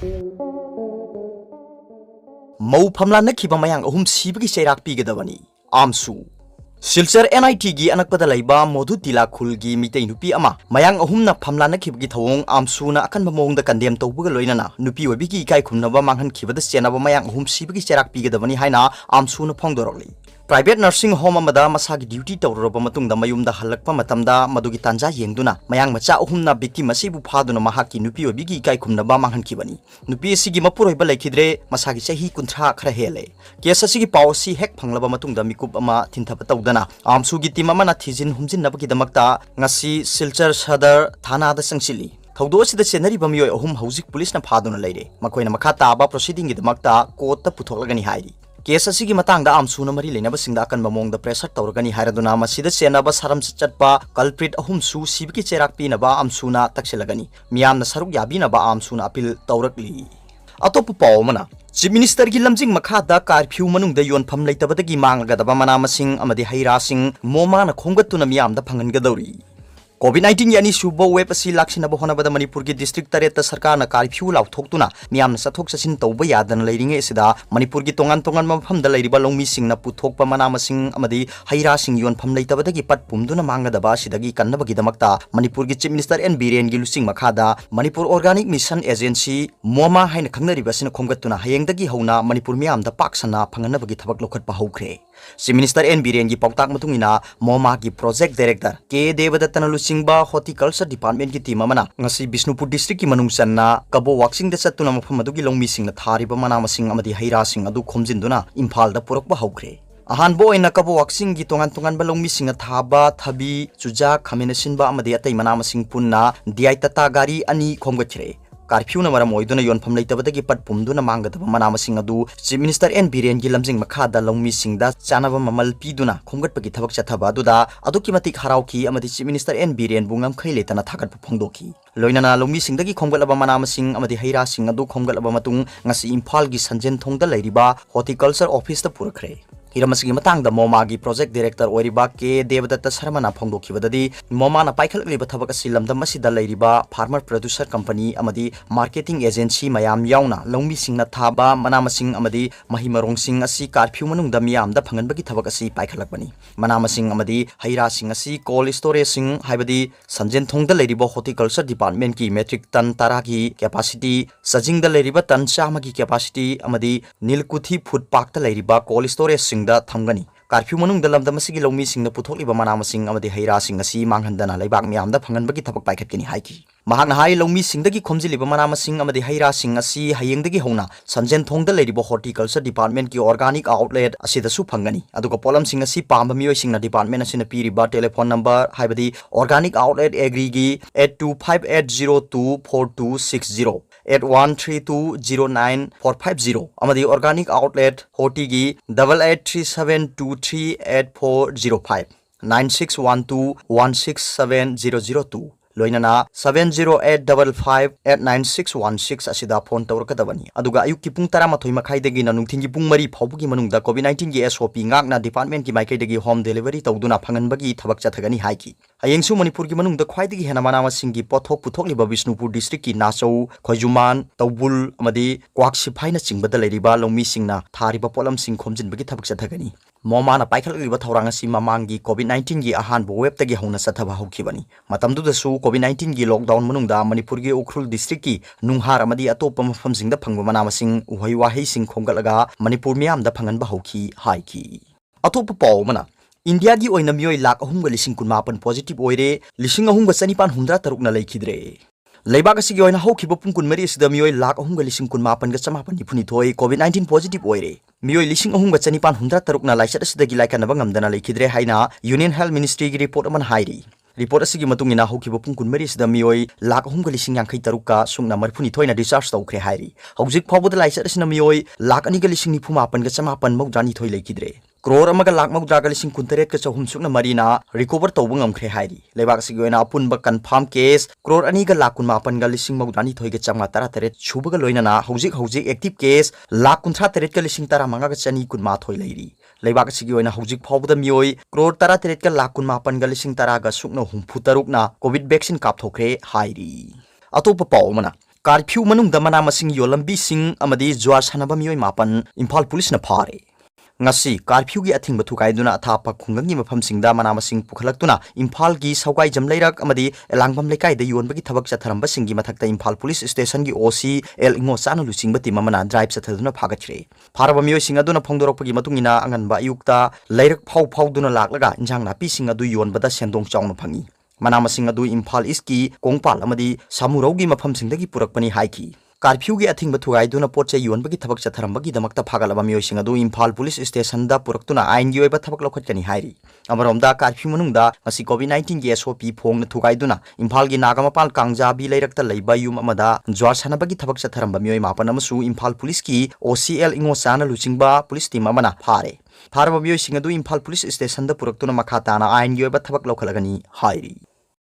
Mau phamla nakhiba mayang ahum sibagi cheirak pigedabani amsu Silchar NIT gi anakpada laiba Modhu Tila khulgi mitei nupi ama mayang ahumna phamla nakhibagi thawong amsu na akan bamongda kandem tawbuga loinana nupi wabigi ikai khumnaba manghan khibada chenaba mayang ahum sibagi cheirak pigedabani haina amsu na phongdorokli Private nursing home amada masagi duty tawraba matungda mayumda halakpa matamda madugi tanja yengduna mayang macha ahumna victim masibu phaduna mahaki nupi wabigi ikai khumnaba manghan khibani nupi sigi mapuroiba laikhidre masagi chahi kunthra khara hele case asigi policy hek phanglaba matungda mikup ama thinthaba tawdana amsu gi team amana thijin humjin nabagi damakta ngasi Silchar Sadar Thana da sangsili thawdo sida chenari bamioi ahum hauzik police na phaduna leire makoina makha taba proceeding gi damakta court ta puthoklagani hairi Case asigi matangda amsu na mari leinaba singda akan mamongda pressure tawragani hairaduna masida chenaba saram chatpa culprit ahum su sibiki cherak pinaba amsuna takselagani miyamna saruk yabinaba amsuna appeal tawrakli Atop pawmana Chief Minister gi lamjing makhada curfew manungda yonpham leitabadagi manggadaba mana masing amadi haira sing moma na khonggatuna miyamda phangangadori COVID-19 yani suba web asi laksinaba honabada Manipur gi district tareta sarkar na curfew lauthokhtuna miyamna sathok sasin tawba yadan leiringe sida Manipur gi tongan mafamda leiriba longmi singna puthokpa mana masing amadi haira sing yonpham leitabadagi pat pumduna mangadaba sidagi kannabagi damakta Manipur gi Chief Minister N Biren gi lusing makhada Manipur Organic Mission Agency MOMA haina khangnariba sina khomgatuna hayengdagi hauna Manipur miyamda paksana phanganabagi thabak lokhatpa haukhre Chief Minister N Biren gi pautak matungina MOMA gi project director K Devadattana Singba Horticulture Department ki team amana ngasi Bishnupur district ki manung channa kabo waxing da chattuna mafam adugi longmi singna thariba mana masing amadi haira sing adu khomjinduna Imphal da purakba haukhre ahan bo ina kabo waxing gi tongan ba longmi singa thaba thabi chuja khamena sinba amadi atai mana masing punna diai tata gari ani khomgachre curfew na maram oiduna yonpham leitabadagi pat pumduna mangadaba mana masing adu Chief Minister N Biren gi lamjing makhada longmi singda chanaba mamal piduna khomgatpagi thabak chathaba aduda aduki matik harauki amadi Chief Minister N Biren bungam khailetana thagatpa phongdoki loinana longmi singdagi khomgalaba mana masing amadi haira sing adu khomgalaba matung ngasi Imphal gi sanjen thongda leiriba horticulture office ta purakhre Hiramasi matangda MOMA gi project director oiriba K Devadatta Sarmana phongdokhibadadi MOMA na paikhalakliba thabak asi lamdam masida leiriba farmer producer company amadi marketing agency mayam yauna longmi singna thaba mana masing amadi mahimarong sing asi curfew manungda miyamda phanganbagi thabak asi paikhalakbani mana masing amadi haira sing asi cold storage sing haibadi sanjen thongda leiriba horticulture department ki metric ton tara gi capacity sajingda leiriba ton chama gi capacity amadi nilkuthi food park ta leiriba cold storage sing da thamgani curfew manung dalam damasigi longmi singna puthokliba mana masing amadi haira sing asi manghandana laibak miyamda phanganbagi thabak paikhatkani haiki mahakna hai longmi singdagi khomjiliba mana masing amadi haira sing asi hayengdagi hona sanjen thongda leiriba horticulture department ki organic outlet asida su phangani aduga polam sing asi pamba miyoi singna department asina piriba telephone number haibadi organic outlet agri gi 8258024260 8132094450 amadi organic outlet hoti gi 8837238405 9612167002 loinana 70855891616 asida phone tawrakadabani aduga ayuk ki pung 13 makhai dagi na nungthingi pung 3 phawbugi manungda COVID-19 gi SOP ngakna department ki maikai dagi home delivery tawduna phanganbagi thabak chathagani haiki hayengsu Manipur gi manungda khwaidagi hena mana masingi pothok puthokliba Bishnupur district ki Nasau Khoijuman Tawbul amadi Kwaksiphaina chingbada leiriba longmi singna thariba polam sing khomjinbagi thabak chathagani MOMA na paikhalakliba thawrang asi mamangi COVID-19 gi ahan bo web tagi hona sathaba hokibani matamdu su COVID-19 gi lockdown manungda Manipur gi Ukhrul district ki Nunghar amadi atopa mafam singda phangba mana masing uhai wahei sing khomgalaga Manipur miyam da phanganba hoki haiki atopa pawmana India gi oina miyoi lakh 3,18 positive oire 3,963 na leikhidre Leibak asigi oina hokhiba pung 13 asida miyoi lakh 3,18 COVID-19 positive oire miyoi 3,963 na laisat asidagi laikanaba ngamdana leikhidre haina Union Health Ministry gi report aman hairi report asigi matungina hokhiba pung 13 asida miyoi lakh 3,83 ka sungna marphuni thoina discharge tawkhre hairi hojik phawbada laisat asina miyoi lakh 2,98 mawdrani thoi leikhidre crore amaga lakh mawdraga 1,800 ka chahum sukna marina recover tawba ngamkhre hairi lebak sigi oina apunba confirm case crore 2 ga lakh 18 ga 1,000 thoi ga chama 13 chubaga loinana hojik active case lakh 38 ga 1,000 ga chani kunma thoi leiri lebak sigi oina hojik phawbada miyoi crore 13 ga lakh 18 ga 1,000 ga sukna 63 na covid vaccine kap thokre hairi atopa pawmana curfew ꯃꯅꯨꯡꯗ ꯃꯅꯥ ꯃꯁꯤꯡ ꯌꯣꯜꯂꯝꯕꯤꯁꯤꯡ ꯑꯃꯗꯤ ꯖꯨꯋꯥꯔ ꯁꯥꯟꯅꯕ ꯃꯤꯑꯣꯏ 7 ꯏꯝꯐꯥꯜ ꯄꯨꯂꯤꯁꯅ ꯐꯥꯔꯦ ngasi curfewgi athingba thukaiduna athapa khungangni mafamsingda mana masing pukhalakuna imphal gi saugai jamleirak amadi elangbam lekai da yonbagi thabak chatharamba singi mathakta imphal police station gi OC el ingo chana luchingba timamana drive chathaduna phagachre pharaba miyoi singa duna phongdorokpagi matungina anganba ayukta leirak phau laklaga injang na pi singa du yonbada sendong chawna phangi mana masing adu imphal iski kongpal amadi samuraugi mafamsingdagi purakpani haiki curfew gi athing bathugai duna poche yon bagi thabak chatharam bagi damakta phagalaba miyoi singa du imphal police station da puraktuna ain gi oiba thabak lokhat kani hairi amaromda curfew manungda ngasi covid-19 gi SOP phong na thugai duna imphal gi nagamapal kangja bi leirakta leiba yum amada jwar sana bagi thabak chatharam ba miyoi mapan amasu imphal police ki OCL ingo sana luchingba police team amana phare pharaba miyoi singa du imphal police station da puraktuna makha tana ain gi oiba thabak lokhalagani hairi